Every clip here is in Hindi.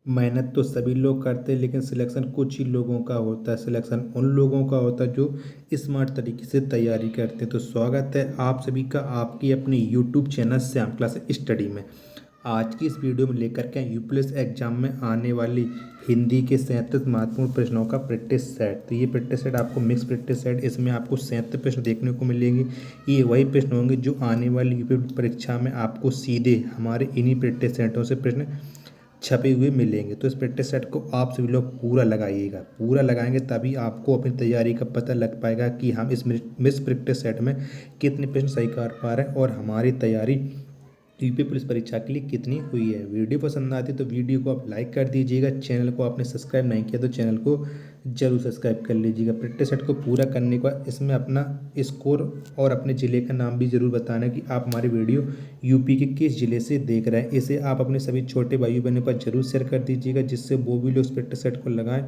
मेहनत तो सभी लोग करते हैं, लेकिन सिलेक्शन कुछ ही लोगों का होता है। सिलेक्शन उन लोगों का होता है जो स्मार्ट तरीके से तैयारी करते हैं। तो स्वागत है आप सभी का आपकी अपने YouTube channel Shyam class study में। आज की इस वीडियो में लेकर के यूपीएससी एग्जाम में आने वाली हिंदी के 37 महत्वपूर्ण प्रश्नों का प्रैक्टिस सेट। तो ये प्रैक्टिस सेट आपको मिक्स प्रैक्टिस सेट, इसमें आपको 37 प्रश्न देखने को मिलेंगे। ये वही प्रश्न होंगे जो आने वाली यूपीएससी परीक्षा में आपको सीधे हमारे इन्हीं प्रैक्टिस सेटों से प्रश्न छपे हुए मिलेंगे। तो इस प्रैक्टिस सेट को आप सभी लोग पूरा लगाइएगा, पूरा लगाएंगे तभी आपको अपनी तैयारी का पता लग पाएगा कि हम इस मिस प्रैक्टिस सेट में कितने प्रश्न सही कर पा रहे हैं और हमारी तैयारी यूपी पुलिस परीक्षा के लिए कितनी हुई है। वीडियो पसंद आती है तो वीडियो को आप लाइक कर दीजिएगा। चैनल को आपने सब्सक्राइब नहीं किया तो चैनल को जरूर सब्सक्राइब कर लीजिएगा। प्रैक्टिस सेट को पूरा करने के बाद इसमें अपना स्कोर और अपने ज़िले का नाम भी ज़रूर बताना कि आप हमारी वीडियो यूपी के किस ज़िले से देख रहे हैं। इसे आप अपने सभी छोटे भाई बहनों पर जरूर शेयर कर दीजिएगा, जिससे वो भी लोग इस प्रैक्टिस सेट को लगाएं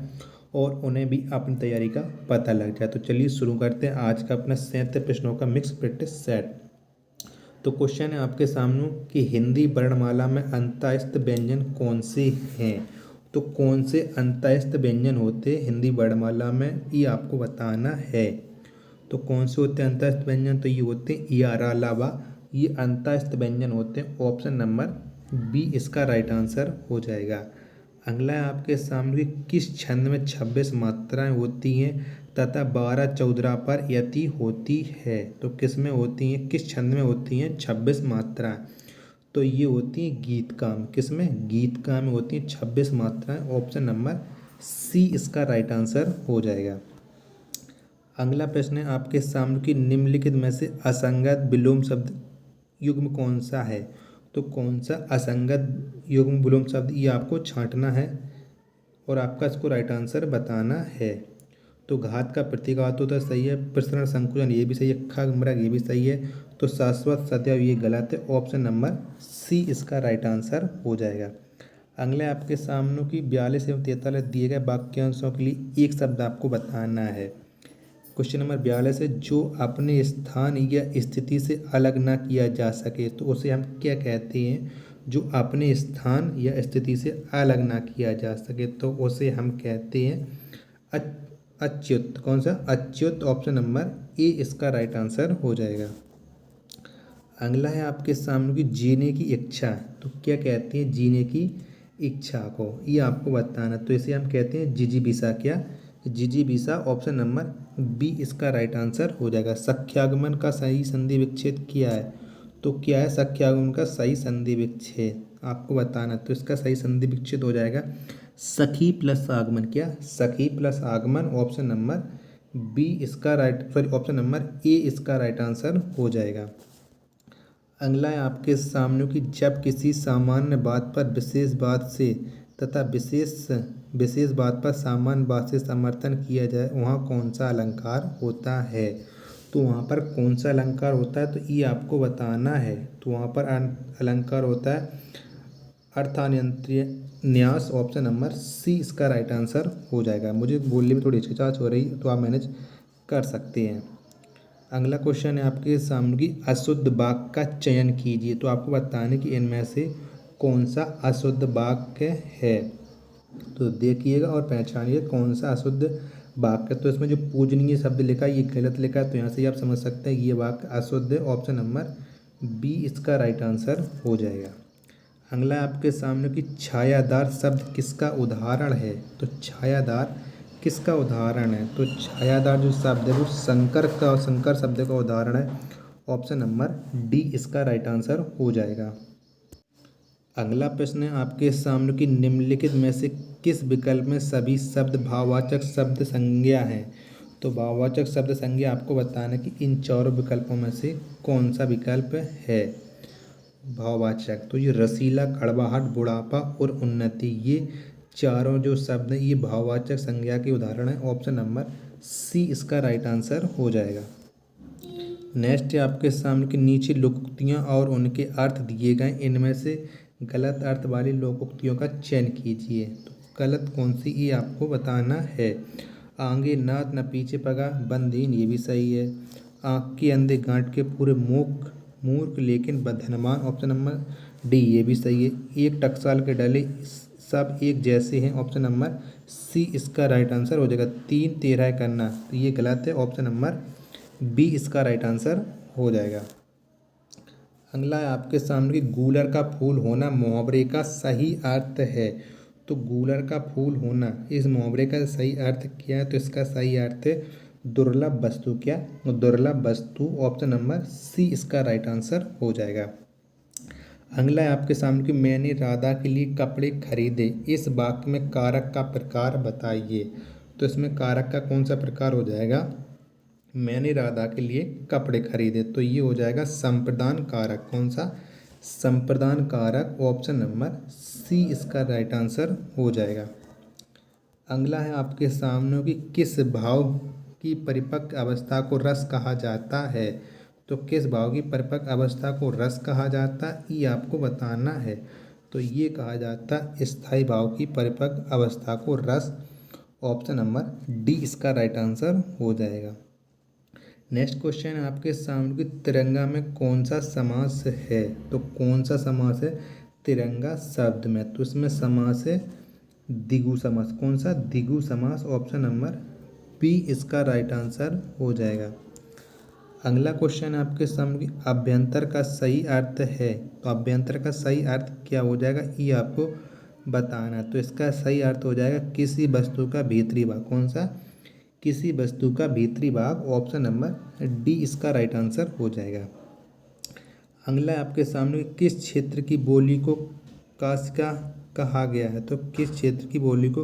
और उन्हें भी अपनी तैयारी का पता लग जाए। तो चलिए शुरू करते हैं आज का अपना 37 प्रश्नों का मिक्स प्रैक्टिस सेट। तो क्वेश्चन है आपके सामने कि हिंदी वर्णमाला में अंतःस्थ व्यंजन कौन से हैं। तो कौन से अंतःस्थ व्यंजन होते हैं हिंदी वर्णमाला में, ये आपको बताना है। तो कौन से होते हैं अंतःस्थ व्यंजन, तो ये होते हैं यारा लावा, ये अंतःस्थ व्यंजन होते हैं। ऑप्शन नंबर बी इसका राइट आंसर हो जाएगा। अगला है आपके सामने किस छंद में 26 मात्राएं होती हैं तथा 12 चौदरा पर यति होती है। तो किस में होती हैं, किस छंद में होती हैं 26 मात्राएं, तो ये होती है गीत काम। किस में, गीत काम में होती हैं 26 मात्राएं। ऑप्शन नंबर सी इसका राइट आंसर हो जाएगा। अगला प्रश्न है आपके सामने कि निम्नलिखित में से असंगत विलोम शब्द युग्म कौन सा है। तो कौन सा असंगत युग्म विलोम शब्द, ये आपको छांटना है और आपका इसको राइट आंसर बताना है। तो घात का प्रतिघात होता है, सही है। प्रसरण संकुचन ये भी सही है। खग मृग ये भी सही है। तो शाश्वत सदैव ये गलत है। ऑप्शन नंबर सी इसका राइट आंसर हो जाएगा। अगले आपके सामने की 42 एवं 43 दिए गए वाक्यांशों के लिए एक शब्द आपको बताना है। क्वेश्चन नंबर 42 है, जो अपने स्थान या स्थिति से अलग ना किया जा सके तो उसे हम क्या कहते हैं। जो अपने स्थान या स्थिति से अलग ना किया जा सके तो उसे हम कहते हैं अच्युत। कौन सा, अच्युत। ऑप्शन नंबर ए इसका राइट आंसर हो जाएगा। अगला है आपके सामने की जीने की इच्छा, तो क्या कहते हैं जीने की इच्छा को, ये आपको बताना। तो इसे हम कहते हैं जिजीविषा। क्या, जिजीविषा। ऑप्शन नंबर बी इसका राइट आंसर हो जाएगा। सख्यागमन का सही संधि विच्छेद क्या है। तो क्या है सख्यागमन का सही संधि विच्छेद, आपको बताना। तो इसका सही संधि विच्छेद हो जाएगा सखी प्लस आगमन। क्या, सखी प्लस आगमन। ऑप्शन नंबर बी इसका right, sorry option number A इसका राइट आंसर हो जाएगा। अगला है आपके सामने कि जब किसी सामान्य बात पर विशेष बात से तथा विशेष बात पर सामान्य बात से समर्थन किया जाए वहाँ कौन सा अलंकार होता है। तो वहाँ पर कौन सा अलंकार होता है, तो ये आपको बताना है। तो वहाँ पर अलंकार होता है अर्थान्यंत्रीय न्यास। ऑप्शन नंबर सी इसका राइट आंसर हो जाएगा। मुझे बोलने में थोड़ी हिचकिचाहट हो रही है तो आप मैनेज कर सकते हैं। अगला क्वेश्चन है आपके सामने की अशुद्ध वाक्य का चयन कीजिए। तो आपको बताने कि इनमें से कौन सा अशुद्ध वाक्य है। तो देखिएगा और पहचानिए कौन सा अशुद्ध वाक्य। तो इसमें जो पूजनीय शब्द लिखा है ये गलत लिखा है, तो यहाँ से आप समझ सकते हैं ये वाक्य अशुद्ध है। ऑप्शन नंबर बी इसका राइट आंसर हो जाएगा। अगला आपके सामने की छायादार शब्द किसका उदाहरण है। तो छायादार किसका उदाहरण है। तो छायादार जो शब्द है वो शंकर शब्द का उदाहरण है। ऑप्शन नंबर डी इसका राइट आंसर हो जाएगा। अगला प्रश्न है आपके सामने की निम्नलिखित में से किस विकल्प में सभी शब्द भाववाचक शब्द संज्ञा है। तो भाववाचक शब्द संज्ञा आपको बताना कि इन चारों विकल्पों में से कौन सा विकल्प है भाववाचक। तो ये रसीला, कड़वाहट, बुढ़ापा और उन्नति, ये चारों जो शब्द हैं ये भाववाचक संज्ञा के उदाहरण हैं। ऑप्शन नंबर सी इसका राइट आंसर हो जाएगा। नेक्स्ट है आपके सामने के नीचे लोकोक्तियाँ और उनके अर्थ दिए गए, इनमें से गलत अर्थ वाली लोकोक्तियों का चयन कीजिए। तो गलत कौन सी, ये आपको बताना है। आगे नाथ न पीछे पगा बंदीन, ये भी सही है। आँख के अंधे गांठ के पूरे मूर्ख लेकिन धनवान। ऑप्शन नंबर डी ये भी सही है। एक टकसाल के डले सब एक जैसे हैं, ऑप्शन नंबर सी इसका राइट आंसर हो जाएगा। 3 13 करना तो ये गलत है, ऑप्शन नंबर बी इसका राइट आंसर हो जाएगा। अगला है आपके सामने कि गूलर का फूल होना मुहावरे का सही अर्थ है। तो गूलर का फूल होना इस मुहावरे का सही अर्थ क्या है? तो इसका सही अर्थ है दुर्लभ वस्तु। क्या? दुर्लभ वस्तु, ऑप्शन नंबर सी इसका राइट आंसर हो जाएगा। अगला है आपके सामने कि मैंने राधा के लिए कपड़े खरीदे, इस वाक्य में कारक का प्रकार बताइए। तो इसमें कारक का कौन सा प्रकार हो जाएगा? मैंने राधा के लिए कपड़े खरीदे, तो ये हो जाएगा संप्रदान कारक। कौन सा? संप्रदान कारक, ऑप्शन नंबर सी इसका राइट आंसर हो जाएगा। अगला है आपके सामने कि किस भाव की परिपक्व अवस्था को रस कहा जाता है। तो किस भाव की परिपक्व अवस्था को रस कहा जाता है, ये आपको बताना है। तो ये कहा जाता है स्थायी भाव की परिपक्व अवस्था को रस, ऑप्शन नंबर डी इसका राइट आंसर हो जाएगा। नेक्स्ट क्वेश्चन है आपके सामने कि तिरंगा में कौन सा समास है। तो कौन सा समास है तिरंगा शब्द में? तो इसमें समास है द्विगु समास। कौन सा? द्विगु समास, ऑप्शन नंबर बी इसका राइट आंसर हो जाएगा। अगला क्वेश्चन है आपके सामने कि अभ्यंतर का सही अर्थ है। तो अभ्यंतर का सही अर्थ क्या हो जाएगा, ये आपको बताना है। तो इसका सही अर्थ हो जाएगा किसी वस्तु का भीतरी भाग। कौन सा? किसी वस्तु का भीतरी भाग, ऑप्शन नंबर डी इसका राइट आंसर हो जाएगा। अगला है आपके सामने किस क्षेत्र की बोली को कास्का कहा गया है। तो किस क्षेत्र की बोली को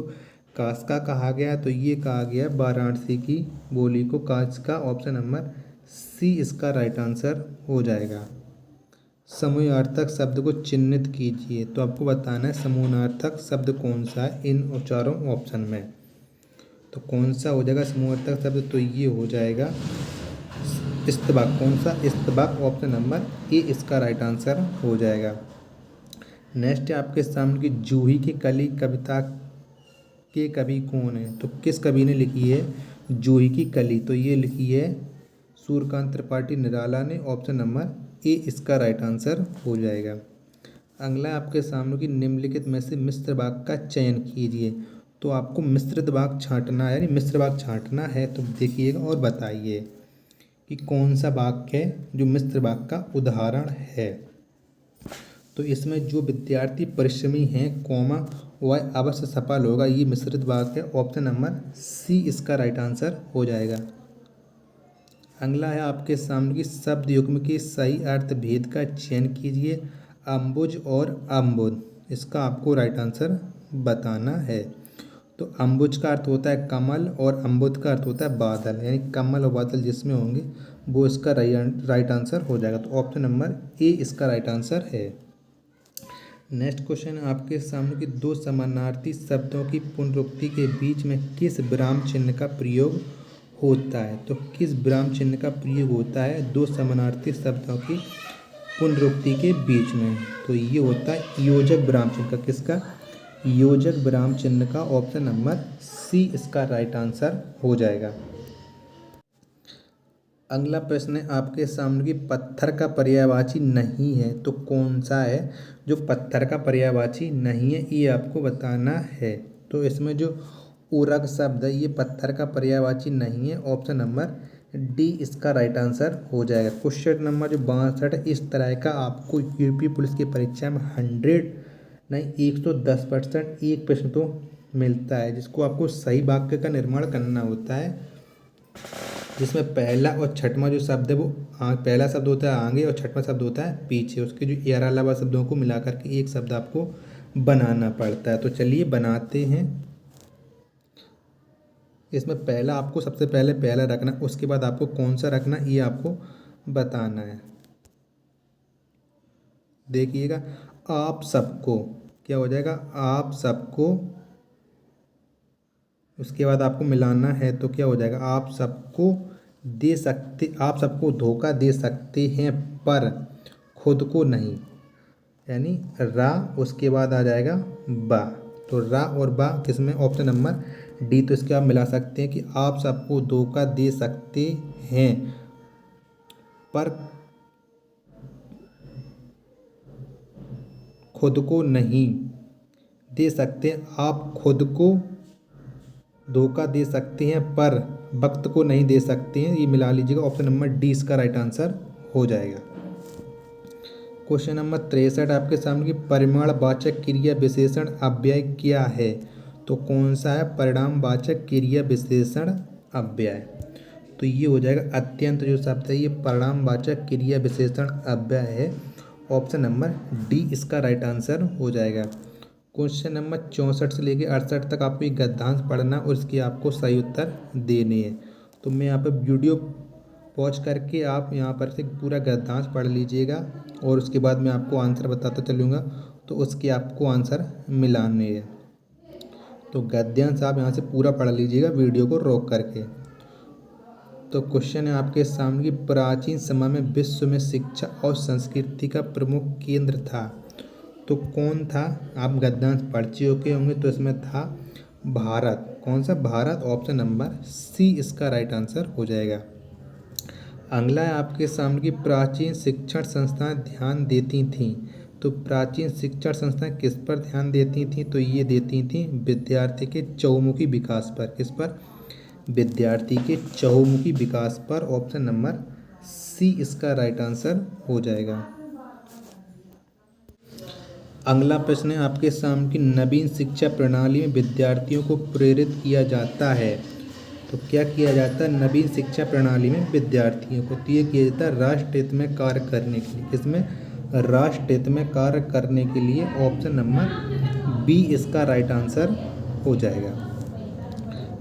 कास्का कहा गया है? तो ये कहा गया है वाराणसी की बोली को कास्का, ऑप्शन नंबर सी इसका राइट आंसर हो जाएगा। समूहार्थक शब्द को चिन्हित कीजिए। तो आपको बताना है समूहार्थक शब्द कौन सा है इन चारों ऑप्शन में। तो कौन सा हो जाएगा समूहार्थक शब्द? तो ये हो जाएगा इस्तबाक। कौन सा? इस्तबाक, ऑप्शन नंबर ए इसका राइट आंसर हो जाएगा। नेक्स्ट है आपके सामने की जूही की कली कविता के कवि कौन है। तो किस कवि ने लिखी है जूही की कली? तो ये लिखी है सूर्यकांत त्रिपाठी निराला ने, ऑप्शन नंबर ए इसका राइट आंसर हो जाएगा। अगला आपके सामने की निम्नलिखित में से मिश्र वाक्य का चयन कीजिए। तो आपको मिश्रित वाक्य छांटना है, यानी मिश्र वाक्य छांटना है। तो देखिएगा और बताइए कि कौन सा वाक्य है जो मिश्र वाक्य का उदाहरण है। तो इसमें जो विद्यार्थी परिश्रमी हैं कौमा वह अवश्य सफल होगा, ये मिश्रित वाक्य है, ऑप्शन नंबर सी इसका राइट आंसर हो जाएगा। अगला है आपके सामने की शब्द युग्म के सही अर्थ भेद का चयन कीजिए। अम्बुज और अम्बुद, इसका आपको राइट आंसर बताना है। तो अम्बुज का अर्थ होता है कमल और अम्बुद का अर्थ होता है बादल, यानी कमल और बादल जिसमें होंगे वो इसका राइट आंसर हो जाएगा। तो ऑप्शन नंबर ए इसका राइट आंसर है। नेक्स्ट क्वेश्चन है आपके सामने कि दो समानार्थी शब्दों की पुनरुक्ति के बीच में किस विराम चिन्ह का प्रयोग होता है। तो किस विराम चिन्ह का प्रयोग होता है दो समानार्थी शब्दों की पुनरुक्ति के बीच में? तो ये होता है योजक विराम चिन्ह का। किसका? योजक विराम चिन्ह का, ऑप्शन नंबर सी इसका राइट आंसर हो जाएगा। अगला प्रश्न है आपके सामने कि पत्थर का पर्यायवाची नहीं है। तो कौन सा है जो पत्थर का पर्यायवाची नहीं है, ये आपको बताना है। तो इसमें जो उरग शब्द है ये पत्थर का पर्यायवाची नहीं है, ऑप्शन नंबर डी इसका राइट आंसर हो जाएगा। क्वेश्चन नंबर जो 62 है, इस तरह का आपको यूपी पुलिस की परीक्षा में 100 नहीं 110% एक प्रश्न तो मिलता है, जिसको आपको सही वाक्य का निर्माण करना होता है, जिसमें पहला और छठवां जो शब्द है वो पहला शब्द होता है आगे और छठवां शब्द होता है पीछे। उसके जो ए अलावा शब्दों को मिलाकर के एक शब्द आपको बनाना पड़ता है। तो चलिए बनाते हैं। इसमें पहला आपको सबसे पहले पहला रखना, उसके बाद आपको कौन सा रखना ये आपको बताना है। देखिएगा आप सबको क्या हो जाएगा, आप सबको, उसके बाद आपको मिलाना है तो क्या हो जाएगा, आप सबको दे सकते, आप सबको धोखा दे सकते हैं पर खुद को नहीं, यानी रा उसके बाद आ जाएगा बा। तो रा और बा किसमें, ऑप्शन नंबर डी। तो इसके आप मिला सकते हैं कि आप सबको धोखा दे सकते हैं पर खुद को नहीं दे सकते हैं, आप खुद को धोखा दे सकते हैं पर वक्त को नहीं दे सकते हैं, ये मिला लीजिएगा। ऑप्शन नंबर डी इसका राइट आंसर हो जाएगा। क्वेश्चन नंबर 63 आपके सामने की परिमाणवाचक क्रिया विशेषण अव्यय क्या है? तो कौन सा है परिणामवाचक क्रिया विशेषण अव्यय? तो ये हो जाएगा अत्यंत, जो शब्द है ये परिणामवाचक क्रिया विशेषण अव्यय है। ऑप्शन नंबर डी इसका राइट आंसर हो जाएगा। क्वेश्चन नंबर 64 से लेकर 68 तक आपको ये गद्यांश पढ़ना और इसके आपको सही उत्तर देने हैं। तो मैं यहाँ पर वीडियो पॉज करके आप यहाँ पर से पूरा गद्यांश पढ़ लीजिएगा और उसके बाद मैं आपको आंसर बताता चलूँगा, तो उसके आपको आंसर मिलाने हैं। तो गद्यांश आप यहाँ से पूरा पढ़ लीजिएगा वीडियो को रोक करके। तो क्वेश्चन है आपके सामने कि प्राचीन समय में विश्व में शिक्षा और संस्कृति का प्रमुख केंद्र था, तो कौन था? आप गद्यांश पढ़ चुके होंगे, तो इसमें था भारत। कौन सा? भारत। ऑप्शन नंबर सी इसका राइट आंसर हो जाएगा। अगला है आपके सामने की प्राचीन शिक्षण संस्थाएं ध्यान देती थीं, तो प्राचीन शिक्षण संस्थाएं किस पर ध्यान देती थीं? तो ये देती थीं विद्यार्थी के चहुमुखी विकास पर। किस पर? विद्यार्थी के चहुमुखी विकास पर। ऑप्शन नंबर सी इसका राइट आंसर हो जाएगा। अगला प्रश्न है आपके सामने की नवीन शिक्षा प्रणाली में विद्यार्थियों को प्रेरित किया जाता है, तो क्या किया जाता है नवीन शिक्षा प्रणाली में विद्यार्थियों को? तो ये किया जाता है राष्ट्र हित में कार्य करने के लिए। इसमें राष्ट्र हित में कार्य करने के लिए। ऑप्शन नंबर बी इसका राइट आंसर हो जाएगा।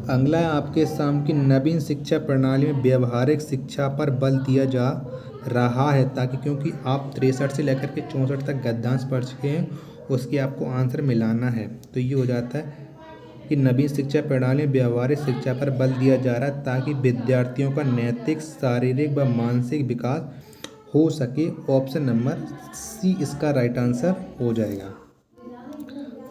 अगला है आपके सामने की नवीन शिक्षा प्रणाली में व्यवहारिक शिक्षा पर बल दिया जा रहा है, ताकि क्योंकि आप 63 से लेकर के 64 तक गद्यांश पढ़ चुके हैं, उसके आपको आंसर मिलाना है। तो ये हो जाता है कि नवीन शिक्षा प्रणाली में व्यवहारिक शिक्षा पर बल दिया जा रहा है ताकि विद्यार्थियों का नैतिक, शारीरिक व मानसिक विकास हो सके। ऑप्शन नंबर सी इसका राइट आंसर हो जाएगा।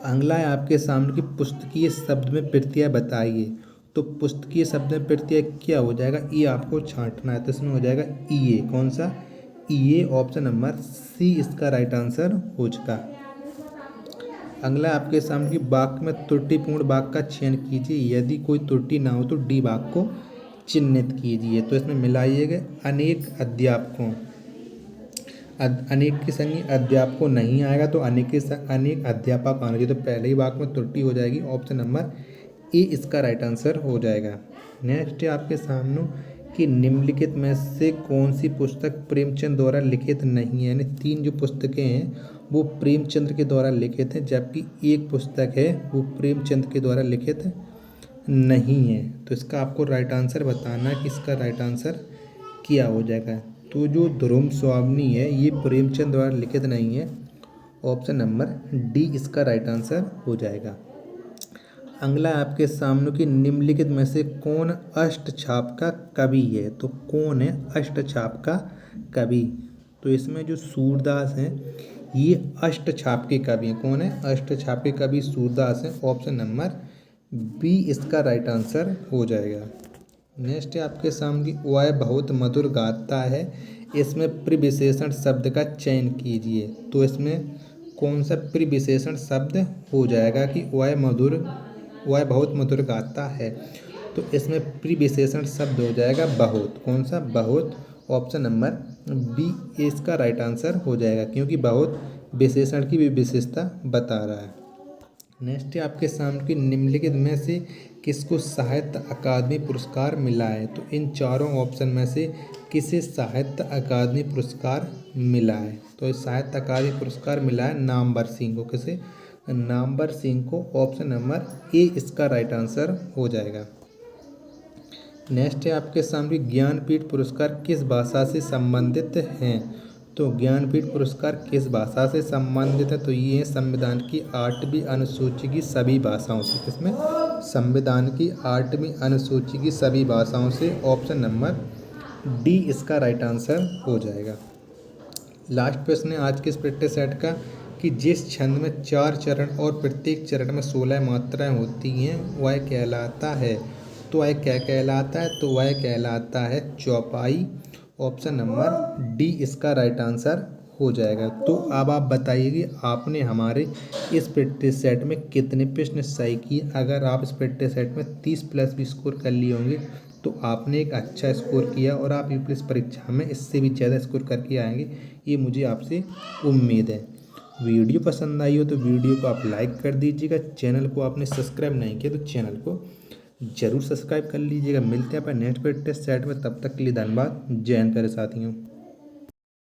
अगला है आपके सामने की पुस्तकीय शब्द में प्रत्यय बताइए, तो पुस्तकीय शब्द में प्रत्यय क्या हो जाएगा? ये आपको छांटना है, तो इसमें हो जाएगा ईए। कौन सा? ईए। ऑप्शन नंबर सी इसका राइट आंसर हो चुका। अगला आपके सामने की वाक्य में त्रुटिपूर्ण वाक्य का चयन कीजिए, यदि कोई त्रुटि ना हो तो डी वाक्य को चिन्हित कीजिए। तो इसमें मिलाइएगा अनेक अध्यापकों, अनेक के संगी अध्यापकों नहीं आएगा, तो अनेक के अनेक अध्यापक आना चाहिए। तो पहले ही वाक्य में त्रुटि हो जाएगी। ऑप्शन नंबर ए इसका राइट आंसर हो जाएगा। नेक्स्ट है आपके सामने कि निम्नलिखित में से कौन सी पुस्तक प्रेमचंद द्वारा लिखित नहीं है? यानी 3 जो पुस्तकें हैं वो प्रेमचंद के द्वारा लिखित हैं, जबकि एक पुस्तक है वो प्रेमचंद के द्वारा लिखित नहीं है। तो इसका आपको राइट आंसर बताना है कि इसका राइट आंसर क्या हो जाएगा। तो जो ध्रुव स्वामिनी है ये प्रेमचंद द्वारा लिखित नहीं है। ऑप्शन नंबर डी इसका राइट आंसर हो जाएगा। अगला आपके सामने की निम्नलिखित में से कौन अष्टछाप का कवि है? तो कौन है अष्टछाप का कवि? तो इसमें जो सूरदास हैं ये अष्टछाप के कवि हैं। कौन है? अष्टछाप के कवि सूरदास हैं। ऑप्शन नंबर बी इसका राइट आंसर हो जाएगा। नेक्स्ट है आपके सामने की वह बहुत मधुर गाता है, इसमें प्रिविशेषण शब्द का चयन कीजिए। तो इसमें कौन सा प्रिविशेषण शब्द हो जाएगा कि वह बहुत मधुर गाता है? तो इसमें प्रिविशेषण शब्द हो जाएगा बहुत। कौन सा? बहुत। ऑप्शन नंबर बी इसका राइट आंसर हो जाएगा, क्योंकि बहुत विशेषण की भी विशेषता बता रहा है। नेक्स्ट है आपके सामने की निम्नलिखित में से किसको साहित्य अकादमी पुरस्कार मिला है? तो इन चारों ऑप्शन में से किसे साहित्य अकादमी पुरस्कार मिला है? तो साहित्य अकादमी पुरस्कार मिला है नामवर सिंह को। किसे? नामवर सिंह को। ऑप्शन नंबर ए इसका राइट आंसर हो जाएगा। नेक्स्ट है आपके सामने ज्ञानपीठ पुरस्कार किस भाषा से संबंधित हैं? तो ज्ञानपीठ पुरस्कार किस भाषा से संबंधित है? तो ये है संविधान की 8वीं अनुसूची की सभी भाषाओं से। किसमें? संविधान की 8वीं अनुसूची की सभी भाषाओं से। ऑप्शन नंबर डी इसका राइट आंसर हो जाएगा। लास्ट प्रश्न है आज के इस प्रैक्टिस सेट का कि जिस छंद में 4 चरण और प्रत्येक चरण में 16 मात्राएं होती हैं वह कहलाता है? तो वह क्या कहलाता है? तो वह कहलाता है चौपाई। ऑप्शन नंबर डी इसका राइट आंसर हो जाएगा। तो अब आप बताइए कि आपने हमारे इस प्रैक्टिस सेट में कितने प्रश्न सही किए। अगर आप इस प्रैक्टिस सेट में 30+ भी स्कोर कर लिए होंगे तो आपने एक अच्छा स्कोर किया और आप यूपीएससी परीक्षा में इससे भी ज़्यादा स्कोर करके आएंगे, ये मुझे आपसे उम्मीद है। वीडियो पसंद आई हो तो वीडियो को आप लाइक कर दीजिएगा। चैनल को आपने सब्सक्राइब नहीं किया तो चैनल को जरूर सब्सक्राइब कर लीजिएगा। मिलते हैं अपन नेक्स्ट प्रैक्टिस सेट में, तब तक के लिए धन्यवाद। जय हिंद प्यारे साथियों।